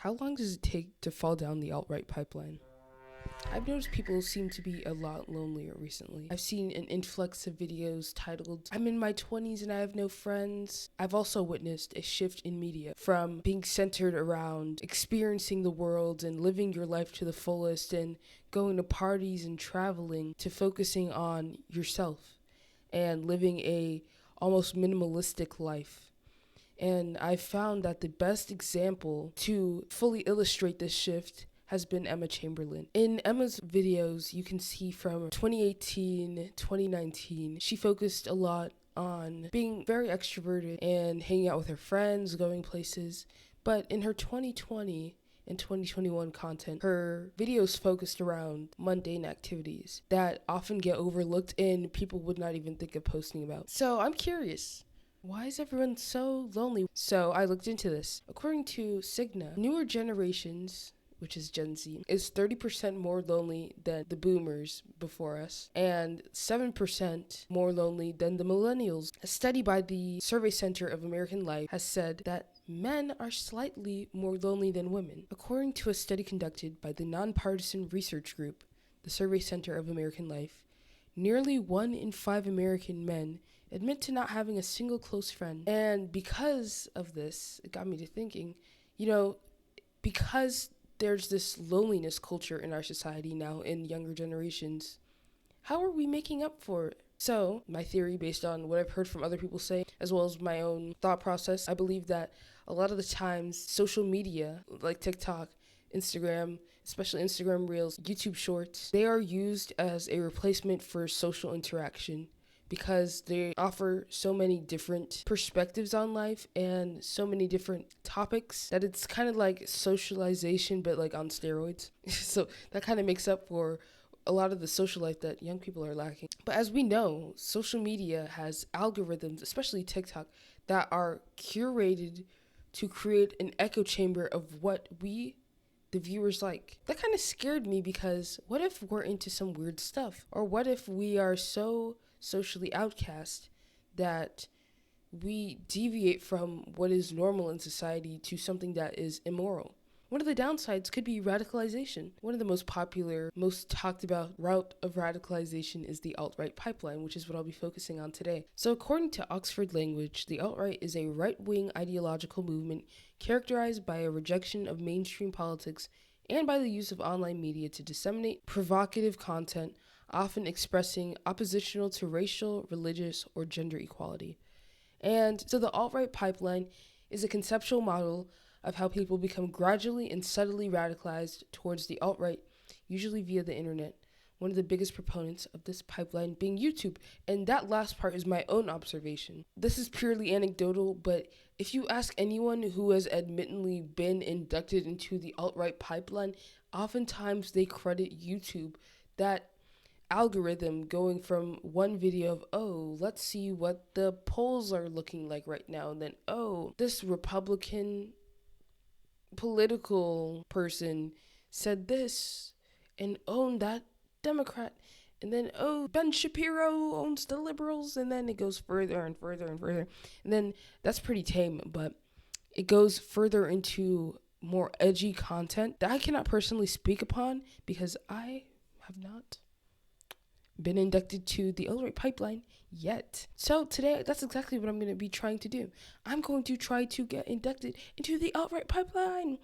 How long does it take to fall down the alt-right pipeline? I've noticed people seem to be a lot lonelier recently. I've seen an influx of videos titled, "I'm in my 20s and I have no friends." I've also witnessed a shift in media from being centered around experiencing the world and living your life to the fullest and going to parties and traveling to focusing on yourself and living a almost minimalistic life. And I found that the best example to fully illustrate this shift has been Emma Chamberlain. In Emma's videos, you can see from 2018, 2019, she focused a lot on being very extroverted and hanging out with her friends, going places. But in her 2020 and 2021 content, her videos focused around mundane activities that often get overlooked and people would not even think of posting about. So I'm curious, why is everyone so lonely? So I looked into this. According to Cigna, newer generations, which is Gen Z, is 30% more lonely than the boomers before us and 7% more lonely than the millennials. A study by the Survey Center of American Life has said that men are slightly more lonely than women. According to a study conducted by the nonpartisan research group, the Survey Center of American Life, nearly 1 in 5 American men admit to not having a single close friend. And because of this, it got me to thinking, because there's this loneliness culture in our society now in younger generations, how are we making up for it? So, my theory, based on what I've heard from other people say, as well as my own thought process, I believe that a lot of the times social media, like TikTok, Instagram, especially Instagram Reels, YouTube Shorts, they are used as a replacement for social interaction because they offer so many different perspectives on life and so many different topics that it's kind of like socialization but like on steroids. So that kind of makes up for a lot of the social life that young people are lacking. But as we know, social media has algorithms, especially TikTok, that are curated to create an echo chamber of what we, the viewers, like. That kind of scared me because what if we're into some weird stuff? Or what if we are so socially outcast that we deviate from what is normal in society to something that is immoral? One of the downsides could be radicalization. One of the most popular, most talked about route of radicalization is the alt-right pipeline, which is what I'll be focusing on today. So according to Oxford Language, the alt-right is a right-wing ideological movement characterized by a rejection of mainstream politics and by the use of online media to disseminate provocative content, often expressing oppositional to racial, religious, or gender equality. And so the alt-right pipeline is a conceptual model of how people become gradually and subtly radicalized towards the alt-right, usually via the internet. One of the biggest proponents of this pipeline being YouTube. And that last part is my own observation. This is purely anecdotal, but if you ask anyone who has admittedly been inducted into the alt-right pipeline, oftentimes they credit YouTube, that algorithm, going from one video of, oh, let's see what the polls are looking like right now, and then, oh, this Republican political person said this, and owned that Democrat, and then, oh, Ben Shapiro owns the liberals, and then it goes further and further and further. And then that's pretty tame, but it goes further into more edgy content that I cannot personally speak upon because I have not been inducted to the alt-right pipeline yet. So today, that's exactly what I'm going to be trying to do. I'm going to try to get inducted into the alt-right pipeline.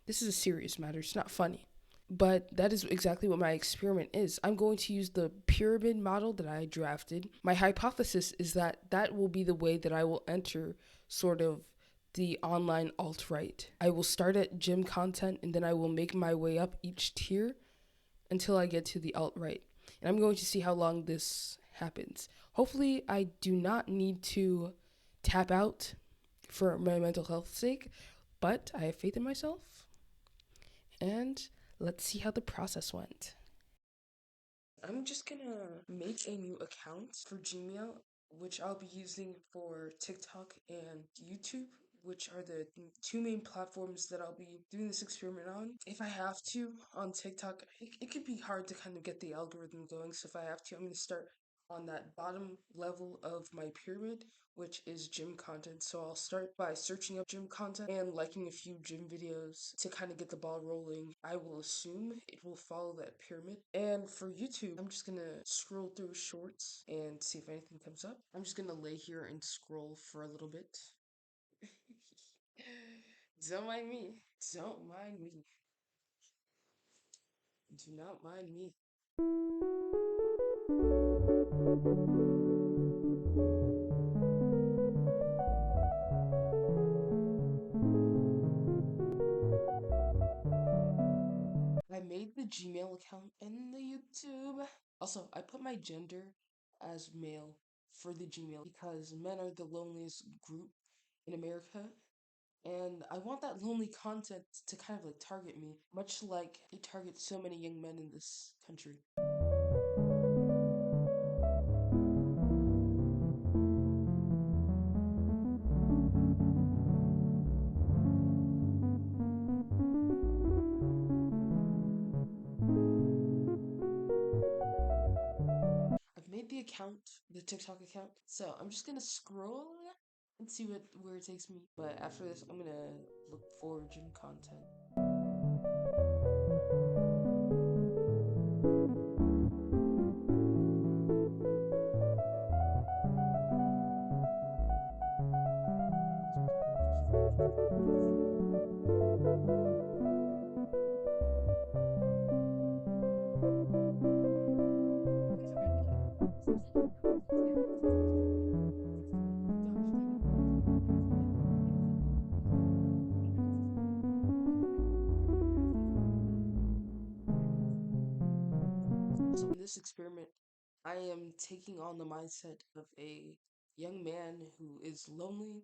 This is a serious matter. It's not funny. But that is exactly what my experiment is. I'm going to use the pyramid model that I drafted. My hypothesis is that that will be the way that I will enter sort of the online alt-right. I will start at gym content and then I will make my way up each tier until I get to the alt-right. And I'm going to see how long this happens. Hopefully, I do not need to tap out for my mental health's sake, but I have faith in myself. And let's see how the process went. I'm just gonna make a new account for Gmail, which I'll be using for TikTok and YouTube, which are the two main platforms that I'll be doing this experiment on. If I have to, on TikTok, it could be hard to kind of get the algorithm going, so if I have to, I'm gonna start on that bottom level of my pyramid, which is gym content. So I'll start by searching up gym content and liking a few gym videos to kind of get the ball rolling. I will assume it will follow that pyramid. And for YouTube, I'm just gonna scroll through shorts and see if anything comes up. I'm just gonna lay here and scroll for a little bit. Don't mind me. Don't mind me. Do not mind me. I made the Gmail account and the YouTube. Also, I put my gender as male for the Gmail because men are the loneliest group in America. And I want that lonely content to kind of like target me, much like it targets so many young men in this country. I've made the account, the TikTok account, so I'm just gonna scroll and see where it takes me. But after this, I'm gonna look for gym content. So in this experiment, I am taking on the mindset of a young man who is lonely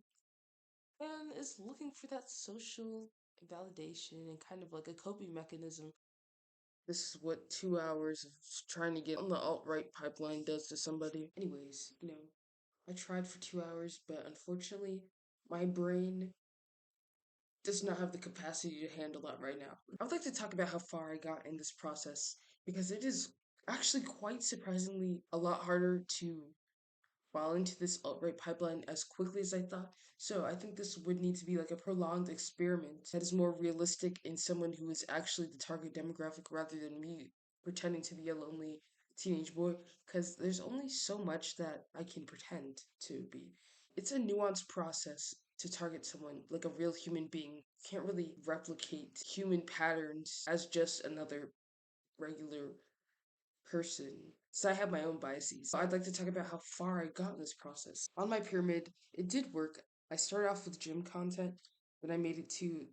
and is looking for that social validation and kind of like a coping mechanism. This is what 2 hours of trying to get on the alt-right pipeline does to somebody. Anyways, I tried for 2 hours, but unfortunately, my brain does not have the capacity to handle that right now. I would like to talk about how far I got in this process because it is actually quite surprisingly a lot harder to fall into this alt-right pipeline as quickly as I thought. So I think this would need to be like a prolonged experiment that is more realistic in someone who is actually the target demographic rather than me pretending to be a lonely teenage boy, because there's only so much that I can pretend to be. It's a nuanced process to target someone like a real human being. Can't really replicate human patterns as just another regular person. So I have my own biases. I'd like to talk about how far I got in this process. On my pyramid, it did work. I started off with gym content, then I made it to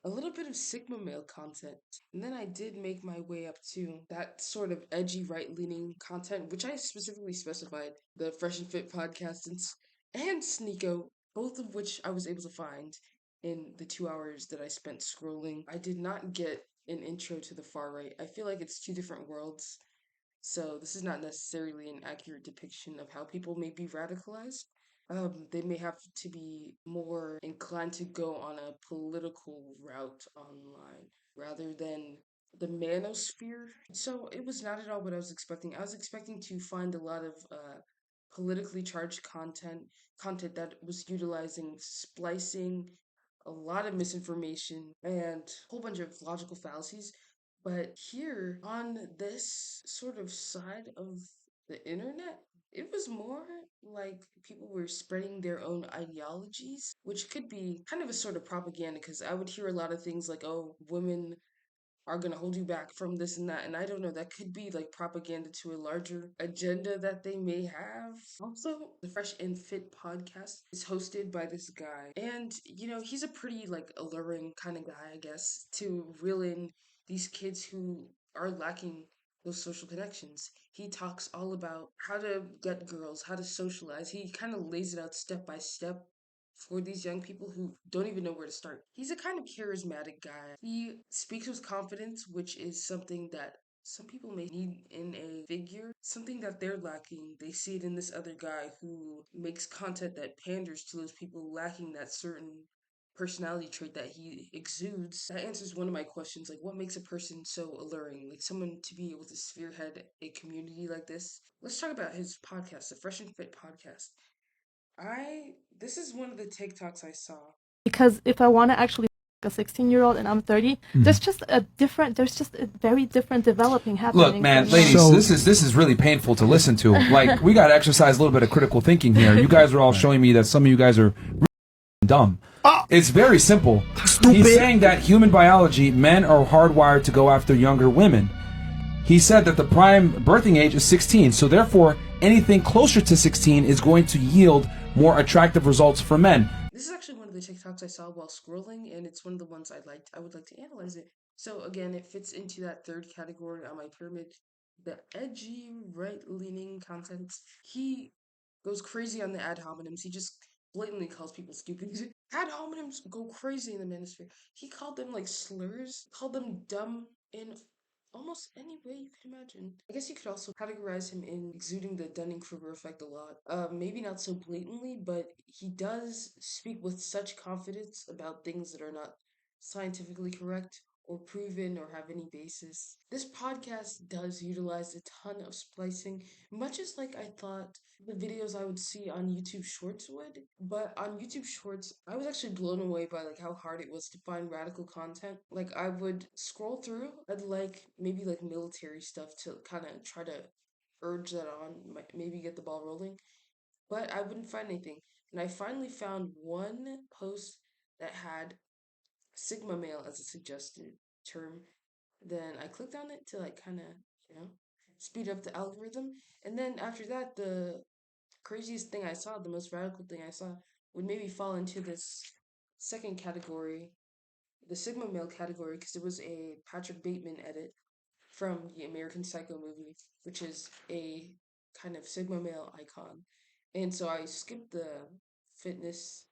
a little bit of Sigma male content. And then I did make my way up to that sort of edgy right leaning content, which I specifically specified the Fresh and Fit podcast and Sneeko, both of which I was able to find in the 2 hours that I spent scrolling. I did not get an intro to the far right. I feel like it's two different worlds, so this is not necessarily an accurate depiction of how people may be radicalized. They may have to be more inclined to go on a political route online rather than the manosphere. So it was not at all what I was expecting. I was expecting to find a lot of politically charged content that was utilizing splicing, a lot of misinformation, and a whole bunch of logical fallacies. But here on this sort of side of the internet, it was more like people were spreading their own ideologies, which could be kind of a sort of propaganda because I would hear a lot of things like, oh, women are going to hold you back from this and that. And I don't know, that could be like propaganda to a larger agenda that they may have. Also, the Fresh and Fit podcast is hosted by this guy. And, he's a pretty like alluring kind of guy, I guess, to reel in these kids who are lacking those social connections. He talks all about how to get girls, how to socialize. He kind of lays it out step by step for these young people who don't even know where to start. He's a kind of charismatic guy. He speaks with confidence, which is something that some people may need in a figure, something that they're lacking. They see it in this other guy who makes content that panders to those people lacking that certain personality trait that he exudes, that answers one of my questions, like what makes a person so alluring, like someone to be able to spearhead a community like this. Let's talk about his podcast, the Fresh and Fit podcast. I This is one of the TikToks I saw. Because if I want to actually a 16-year-old and I'm 30, there's just a very different developing happening. Look, man, ladies, this is really painful to listen to. Like, we got to exercise a little bit of critical thinking here. You guys are all showing me that some of you guys are really dumb. It's very simple. Stupid. He's saying that human biology, men are hardwired to go after younger women. He said that the prime birthing age is 16, so therefore anything closer to 16 is going to yield more attractive results for men. This is actually one of the TikToks I saw while scrolling, and it's one of the ones I would like to analyze it. So again, it fits into that third category on my pyramid, the edgy, right-leaning content. He goes crazy on the ad hominems. He just blatantly calls people stupid. Ad hominems go crazy in the manosphere. He called them like slurs, called them dumb in almost any way you could imagine. I guess you could also categorize him in exuding the Dunning-Kruger effect a lot. Maybe not so blatantly, but he does speak with such confidence about things that are not scientifically correct or proven or have any basis. This podcast does utilize a ton of splicing, much as like I thought the videos I would see on YouTube Shorts would. But on YouTube Shorts, I was actually blown away by like how hard it was to find radical content. Like I would scroll through, I'd like maybe like military stuff to kind of try to urge that on, maybe get the ball rolling, but I wouldn't find anything. And I finally found one post that had Sigma male as a suggested term. Then I clicked on it to like kind of, you know, speed up the algorithm. And then after that, the craziest thing I saw, the most radical thing I saw, would maybe fall into this second category, the Sigma male category, because it was a Patrick Bateman edit from the American Psycho movie, which is a kind of Sigma male icon. And so I skipped the fitness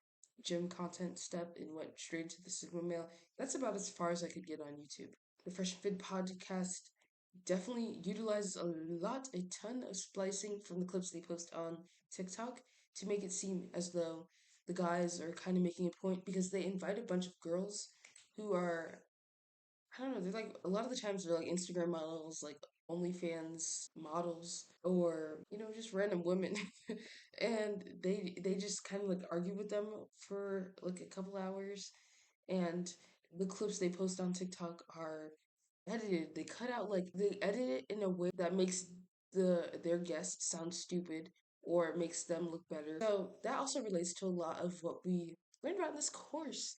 gym content step and went straight to the Sigma male. That's about as far as I could get on YouTube. The Fresh and Fit podcast definitely utilizes a ton of splicing from the clips they post on TikTok to make it seem as though the guys are kind of making a point because they invite a bunch of girls who are, I don't know, they're like, a lot of the times they're like Instagram models, like OnlyFans models, or, you know, just random women. And they just kind of like argue with them for like a couple hours. And the clips they post on TikTok are edited. They edit it in a way that makes their guests sound stupid or makes them look better. So that also relates to a lot of what we learned about in this course.